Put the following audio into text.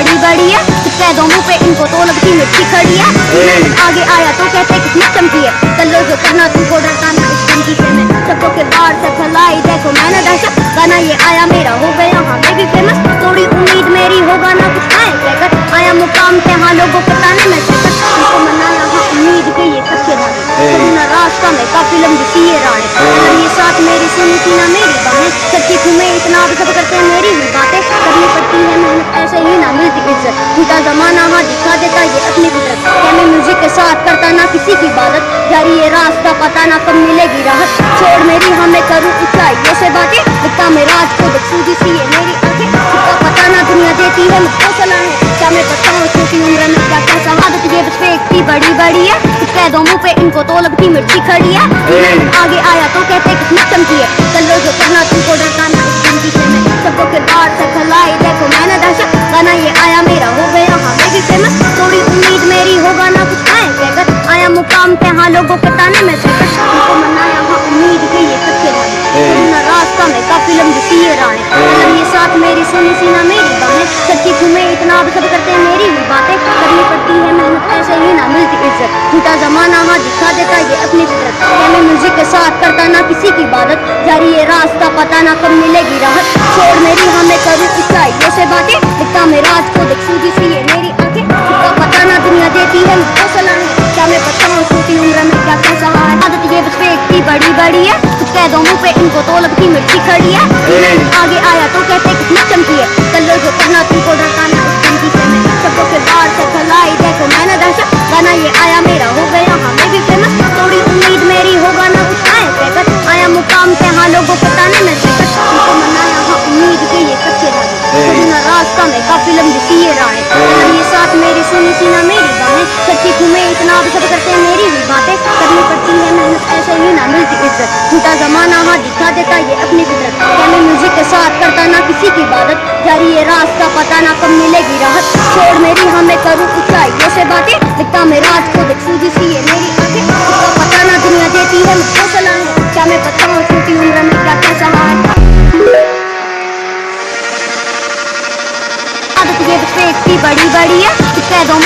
बड़ी बड़ी है, कैदों मुँह पे इनको तो लगती मिर्ची खड़ी है। मैं आगे आया तो कहते कितनी चमकी है, चलो जो करना तुमको डरता ना इस जिंदगी से। मैं सबको के बाहर से फैलाई देखो मैंने दहशत, गाना ये आया मेरा हो गया हाँ मैं भी फेमस। थोड़ी उम्मीद मेरी होगा ना कुछ आए कहकर, आया मुकाम पे हाँ लोगों को ताने में कहकर, तुमको मनाया हाँ उम्मीद के ये कच्चे धागे, ना रास्ता में काफी लंबी सी ये राहें, अगर ये साथ मेरी सुनी थी ना मेरी बाहें, सच्ची तुम्हें इतना भी सब करते हैं मेरी ही बातें, करनी पड़ती है मेहनत ऐसे ही ना मिलती इज्जत, झूठा जमाना हाँ दिखा देता ये अपनी फितरत, क्या मैं म्यूजिक के साथ करता ना किसी की इबादत, जारी ये रास्ता पता ना कब मिलेगी राहत, छोड़ मेरी हमें करूँ ऊंचाइयों से बातें, लिखता मैं राज को देख सूझी सी है मेरी आंखें, इसका पता ना दुनिया देती है मुझको सलाहें, क्या मैं बताऊँ छोटी उम्र में क्या क्या शहादत ये बस फेंकती बड़ी बड़ी है, कैदों मुँह पे इनको तो लगती मिर्ची खड़ी है। आगे आया तो कहते कितनी चमकी है, चलो जो करना तुमको डरता ना इस जिंदगी से। मैं सबको के बाहर से फैलाई देखो मैंने दहशत, गाना ये आया मेरा हो गया हाँ मैं भी फेमस। थोड़ी उम्मीद मेरी होगा ना कुछ आए कहकर, आया मुकाम पे हाँ लोगों के ताने में कहकर, तुमको मनाया हाँ उम्मीद के ये कच्चे धागे, ना रास्ता में काफी लंबी सी ये राहें, अगर ये साथ मेरी सुनी सी ना मेरी बाहें, सच्ची तुम्हें इतना अब सब करते हैं मेरी ही बातें, करनी पड़ती है मेहनत ऐसे ही ना मिलती इज्जत, झूठा जमाना हाँ दिखा देता ये अपनी फितरत, क्या मैं म्यूजिक के साथ करता ना किसी की इबादत, जारी ये रास्ता पता ना कब मिलेगी राहत, छोड़ मेरी हमें करूँ ऊंचाइयों से बातें, दिखता मैं राज को देख सूझी सी है मेरी आंखें, इसका पता ना दुनिया देती है मुझको सलाहें, क्या मैं बताऊँ छोटी उम्र में क्या क्या सहा है, आदत ये बस फेंकती बड़ी बड़ी है, कैदों मुँह पे इनको तो लगती मिर्ची खड़ी है। आगे आया तो कहते कितनी चमकी है, चलो जो करना तुमको डरता ना इस जिंदगी से। मैं सबको के बाहर से फैलाई देखो मैंने दहशत, गाना ये आया मेरा हो गया हाँ मैं भी फेमस। थोड़ी उम्मीद मेरी होगा ना कुछ आए कहकर, आया मुकाम पे हाँ लोगों को ताने में कहकर, तुमको मनाया हाँ उम्मीद के ये कच्चे धागे, ना रास्ता में काफी लंबी सी ये राहें, अगर ये साथ मेरी सुनी सी ना मेरी बाहें, सच्ची तुम्हें इतना भी सब करते हैं मेरी ही बातें, करनी पड़ती है मेहनत ऐसे ही ना मिलती इज्जत, झूठा जमाना हाँ दिखा देता ये अपनी फितरत, क्या मैं म्यूजिक के साथ करता ना किसी की इबादत, जारी ये रास्ता पता ना कब मिलेगी राहत, छोड़ मेरी हमें करूँ ऊंचाइयों से बातें, दिखता मैं राज को देख सूझी सी है मेरी आंखें, इसका पता ना दुनिया देती है मुझको सलाहें, क्या मैं बताऊँ छोटी उम्र में क्या क्या सहा है, आदत ये बस फेंकती बड़ी बड़ी है, कैदों